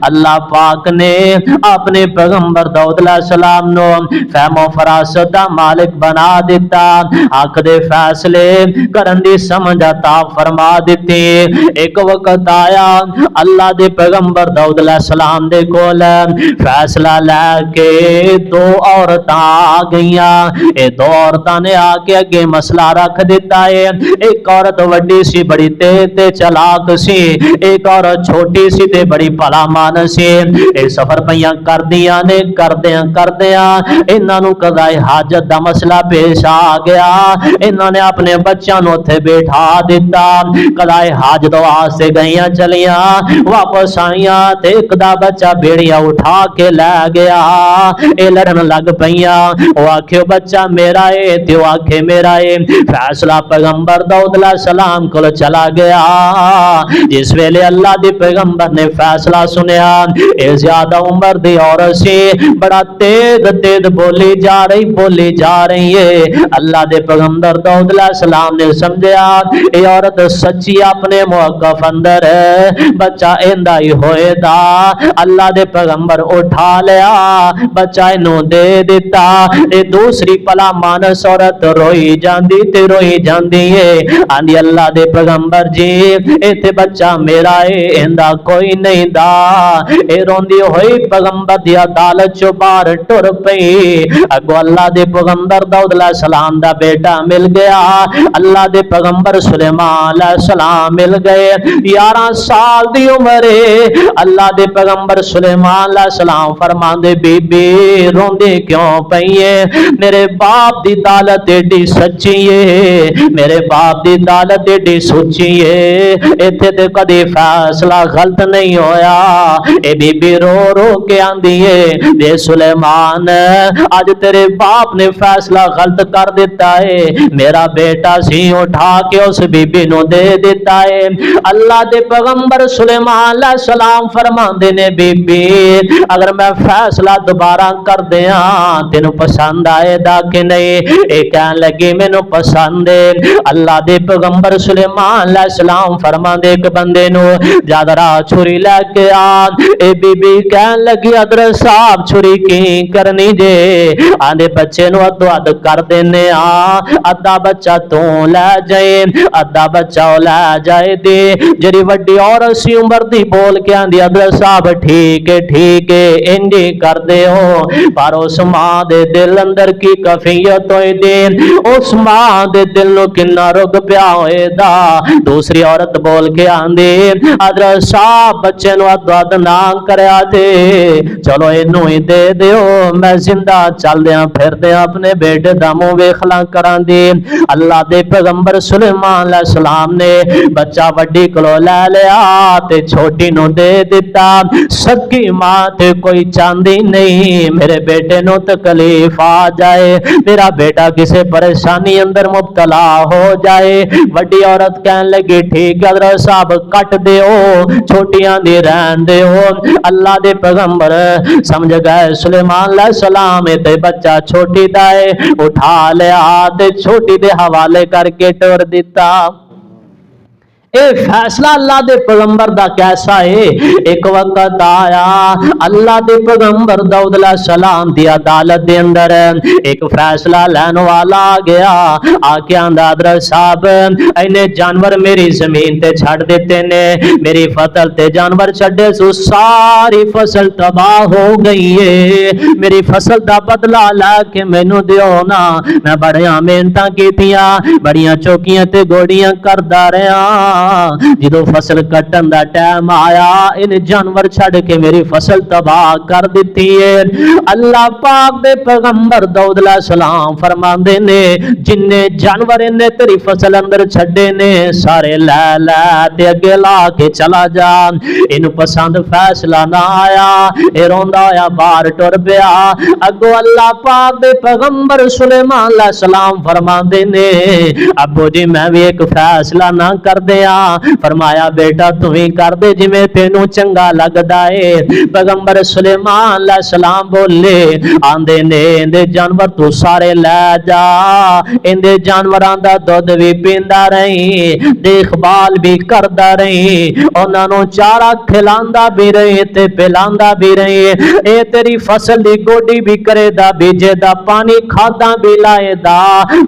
اللہ پاک نے اپنے پیغمبر داؤد علیہ السلام نو فہم و فراست دا مالک بنا دیتا، حق دے فیصلے کرن دی سمجھ عطا فرما دیتی۔ ایک وقت آیا اللہ دے پیغمبر داؤد علیہ السلام دے کول فیصلہ لے کے دو عورتاں آ گئیاں۔ اے دو عورتاں نے آ کے اگے مسئلہ رکھ دیتا ہے۔ ایک عورت وڈی سی بڑی تیز تے چلاک سی، ایک عورت چھوٹی سی تے بڑی بھلا مان سی۔ اے سفر پیاں کردیاں نے کردیاں انہاں نوں قضاء حاجت دا مسئلہ پیش آ گیا۔ انہاں نے اپنے بچیاں نوں اوتھے بیٹھا دیتا، قضاء حاجت واسطے گئیاں چلیاں، واپس آئیاں تے ایک دا بچہ بیڑیاں اٹھا کے لے گیا۔ اے لڑن لگ پیاں، او آکھے بچہ میرا ہے تے او آکھے میرا ہے۔ فیصلہ پیغمبر داؤد علیہ السلام کو چلا گیا۔ جس ویلے اللہ دے پیغمبر نے فیصلہ سنیا، اے زیادہ عمر دی عورت سی بڑا تیز بولی جا رہی ہے۔ اللہ دے پیغمبر داؤد علیہ السلام نے سمجھیا اے عورت سچی اپنے موقف اندر ہے، بچہ ایندا ہی ہوئے دا۔ اللہ دے پیغمبر اٹھا لیا، بچہ انہوں دے دیتا۔ اے دوسری پلا مانس عورت روئی جاندی ہے، آندی اللہ دے پیغمبر جی اے تے بچہ میرا ہے، ایندا کوئی نہیں دا۔ اے روندی ہوئی پیغمبر دی عدالت چوں باہر ٹر پئی۔ اگو اللہ دے پیغمبر داؤد علیہ السلام دا بیٹا مل گیا، اللہ دے پیغمبر سلیمان علیہ السلام مل گئے۔ 11 سال دی عمر ہے۔ اللہ دے پیغمبر سلیمان علیہ السلام فرماندے بی بی روندی کیوں پئی ہے؟ میرے باپ دی دولت ایڈی سچی ہے، میرے باپ دی دولت ایڈی سچی ہے، ایتھے تے کدی فیصلہ غلط نہیں ہویا۔ اے بی بی رو رو کے آندی ہے دے سلیمان آج تیرے باپ نے فیصلہ غلط کر دیتا ہے، میرا بیٹا سی اٹھا کے اس بی بی نو دے دیتا ہے۔ اللہ دے پیغمبر سلیمان علیہ السلام فرماندے نے بی بی اگر میں فیصلہ دوبارہ کر دیاں تینوں پسند آئے دا کہ نہیں؟ اے کہن لگی مینوں پسند ہے۔ اللہ دے پیغمبر سلیمان علیہ السلام فرماندے ایک بندے نو جادرا چھری لے کے آ۔ اے بی بی کہن لگی حضرت صاحب چھری کی کرنی جے؟ آندے بچے نو ادو اد کر دینے آ، ادھا بچہ تو لے جائے ادھا بچہ لے جائے دے۔ جڑی وڈی عورت سی عمر دی بول کے آندی حضرت صاحب ٹھیک ہے انجی کر دے ہو، پر اس ماں دے دل اندر کی کفیت ہوئے دے، اس ماں دے دل نو کنا رگ پیا ہوئے دا۔ دوسری عورت بول کے آندی حضرت صاحب بچے نو ادو اد نہ کریا تے چلو اینو ہی دے دیو، میں زندہ چل دیاں پھر دیاں اپنے بیٹے دا منہ ویکھلاں کراں دی۔ اللہ دے پیغمبر سلیمان علیہ السلام نے بچہ وڈی کلو لے لیا تے چھوٹی نو دے دیتا۔ سکی ماں تے کوئی چاندی نہیں میرے بیٹے نو تکلیف آ جائے، میرا بیٹا کسے پریشانی اندر مبتلا ہو جائے۔ وڈی عورت کہن لگی ٹھیک حضرت صاحب کٹ دیو، چھوٹیاں دی رہن دیو۔ اللہ دے پیغمبر سمجھ گئے سلیمان علیہ السلام تے بچہ چھوٹی دائے اٹھا لیا تے چھوٹی دے حوالے کر کے ٹور دیتا۔ اے فیصلہ اللہ دے پیغمبر دا کیسا ہے؟ ایک وقت آیا اللہ دے پیغمبر داؤد علیہ السلام دی عدالت دے اندر ایک فیصلہ لین والا آ گیا، آکے آندہ حضرت صاحب اینے جانور میری زمین تے چھڑ دیتے نے، میری فصل تے جانور چھڑے سو ساری فصل تباہ ہو گئی ہے، میری فصل دا بدلہ لا کے مینوں دیو نا، میں بڑیاں محنتاں کیتیاں، بڑیاں چوکیاں تے گوڑیاں کردا رہا، جدو فصل کٹن دا ٹائم آیا ان جانور چھڑ کے میری فصل تباہ کر دیتی ہے۔ اللہ پاک دے پیغمبر داؤد علیہ السلام فرماندے نے جننے جانور نے تیری فصل اندر چھڑے نے سارے لے لے تے اگے لا کے چلا جا، ان پسند فیصلہ نہ آیا، اے روندا ہویا باہر ٹر پیا۔ اگو اللہ پاک دے پیغمبر سلیمان علیہ السلام فرماندے نے ابو جی میں بھی ایک فیصلہ نہ کر دیا، فرمایا بیٹا تم ہی کر دے جویں تینوں چنگا لگدا ہے۔ پیغمبر سلیمان علیہ السلام بولے آندے نے اندے جانور تو سارے لے جا، اندے جانوراں دا دودھ بھی پیندا رہی، دیکھ بھال بھی کردا رہی، انہاں نوں چارہ کھلاندا بھی رہی تے پلاندا بھی رہی، اے تیری فصل دی گوڈی بھی کرے دا، بیجے دا، پانی کھادا بھی لائے دا،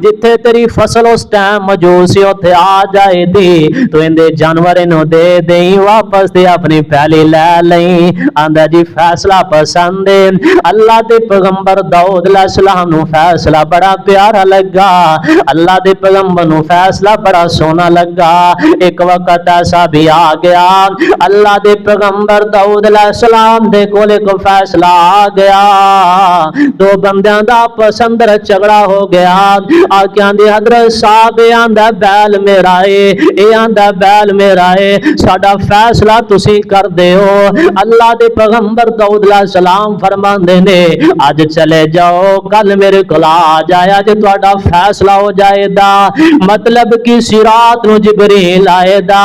جتھے تیری فصل اس ٹائم موجود سی اوتھے آ جائے دی، تو اندے جانور نوں دے دیں واپس دے اپنی پہلی لے لیں۔ آندا جی فیصلہ پسند ہے۔ اللہ دے پیغمبر داؤد علیہ السلام نوں فیصلہ بڑا پیارا لگا، اللہ دے پیغمبر نوں فیصلہ بڑا سونا لگا۔ ایک وقت ایسا بھی آ گیا اللہ دے پیغمبر داؤد علیہ السلام دے کول ایک فیصلہ آ گیا، دو بندیاں دا آپس اندر جھگڑا ہو گیا، آکیاں دی حضرت صاحب آندا بیل میرا ہے، اے آندا بیل میرا ہے، ساڈا فیصلہ تسی کر دیو۔ اللہ دے پیغمبر داؤد علیہ السلام فرماندے نے اج چلے جاؤ کل میرے کول آ جایا جے تہاڈا فیصلہ ہو جائے دا، مطلب کہ صراط نو جبریل آئے دا،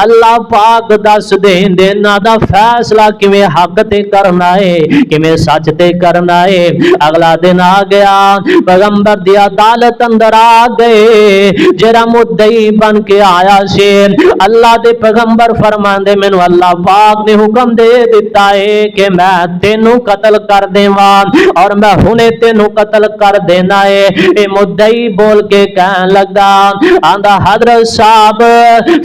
اللہ پاک دس دین دے نا دا فیصلہ کیویں حق تے کرنا ہے کیویں سچ تے کرنا ہے۔ اگلا دن آ گیا پیغمبر دی عدالت اندر آ گئے، جڑا مدعی بن کے آیا سی اللہ دے پیغمبر فرماندے مینوں اللہ پاک نے حکم دے دیتا ہے کہ میں تینوں قتل کر دیواں اور میں ہنے تینوں قتل کر دینا ہے۔ اے مدعی بول کے کہن لگا آندا حضرت صاحب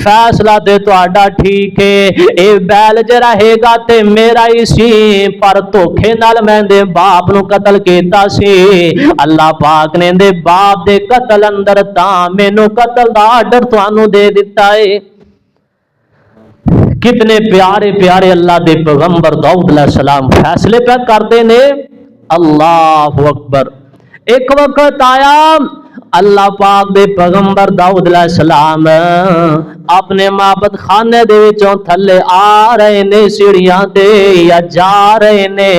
فیصلہ تے تہاڈا ٹھیک ہے، اے بیل ج رہے گا تے میرا ہی سی، پر دھوکھے نال میں دے باپ نو قتل کیتا سی، اللہ پاک نے دے باپ دے قتل اندر تاں مینوں قتل دا آرڈر تانوں دے دیتا ہے۔ کتنے پیارے پیارے اللہ دے پیغمبر داؤد علیہ السلام فیصلے پہ کرتے نے، اللہ اکبر۔ ایک وقت آیا اللہ پاک دے پیغمبر داؤد علیہ السلام اپنے معبد خانے دے وچوں تھلے آ رہے نے سیڑھیاں تے یا جا رہے نے،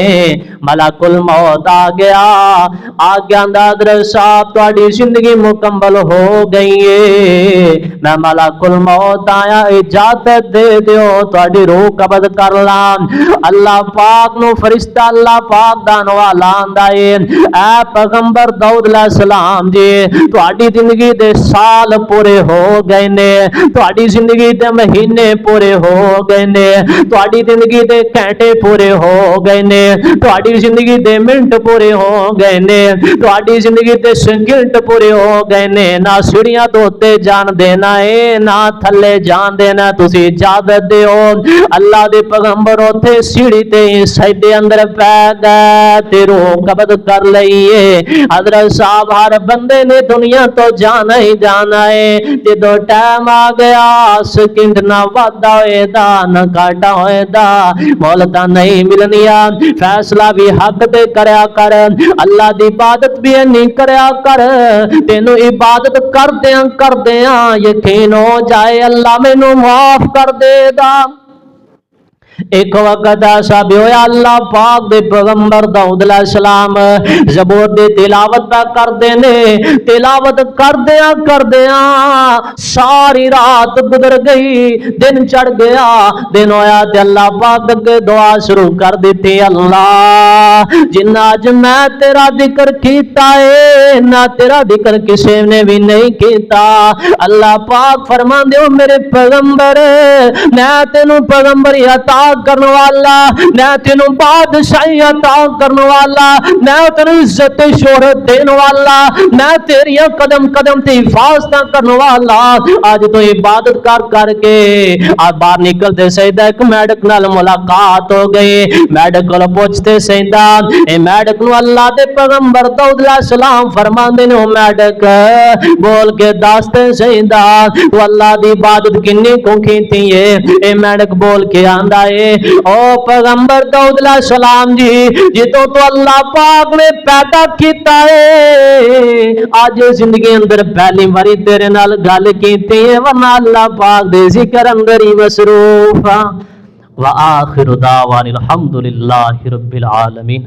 ملک الموت آ گیا، آندا حضرت صاحب تہاڈی زندگی مکمل ہو گئی ہے، میں ملک الموت آیا اجازت دے دیو تہاڈی روح قبض کر لاں۔ اللہ پاک نو فرشتہ اللہ پاک دا نوالا آندا ہے اے پیغمبر داؤد علیہ السلام جی تہاڈی زندگی دے سال پورے ہو گئے نے، تہاڈی زندگی دے مہینے پورے ہو گئے نے، تہاڈی زندگی دے گھنٹے پورے ہو گئے نے، تہاڈی زندگی دے منٹ پورے ہو گئے نے، تہاڈی زندگی دے سیکنڈ پورے ہو گئے نے، نہ سیڑھیاں دوتے جان دینا ہے نہ تھلے جان دینا، تسی اجازت دیو۔ اللہ دے پیغمبر اوتھے سیڑھی تے سجدے اندر پے گئے تے روح قبض کر لئیے۔ حضرت صاحب ہر بندے نے دنیا تو جانا ہی جانا ہے، جدو ٹائم آ گیا سیکنڈ نہ وعدہ ہوئے دا نہ کاٹا ہوئے دا، مولتا نہیں ملنیا، فیصلہ بھی حق دے کریا کر، اللہ دی عبادت بھی نہیں کریا کر، تینوں عبادت کر دیاں یقین ہو جائے اللہ مینوں معاف کر دے گا۔ ایک وقت ایسا بھی ہویا اللہ پاک دے پیغمبر داؤد علیہ السلام زبور دی تلاوت پہ کر دینے، تلاوت کر دیاں ساری رات گزر گئی، دن چڑھ گیا، دن ہویا تے اللہ پاک کے دعا شروع کر دیتی، اللہ جنہ اج میں تیرا ذکر کیتا ہے نہ تیرا ذکر کسی نے بھی نہیں کیتا، اللہ پاک فرمان دیو میرے پیغمبر میں تینوں پیغمبری عطا کرنے والا، میں تینوں بادشاہی عطا کرنے والا، میں تینوں عزت شہرت دینے والا، میں تیری قدم قدم تے حفاظت کرنے والا۔ آج تو عبادت کر کے آج باہر نکلتے سیدہ ایک میڈک نال ملاقات ہو گئی، میڈک کو پوچھتے سیدہ اے میڈک نو اللہ دے پیغمبر داؤد علیہ السلام فرماندے نے میڈک بول کے دستے سیدہ تو اللہ دی عبادت کنی کو کیتی ہے؟ اے میڈک بول کے آندا ہے او پیغمبر داؤد علیہ السلام جی جتوں تو اللہ پاک نے پیدا کیتا ہے آج زندگی اندر پہلی باری تیرے نال گل کیتی ہے، ورنہ اللہ پاک دے ذکر اندر ہی مصروف۔ وآخر دعوانا الحمدللہ رب العالمین۔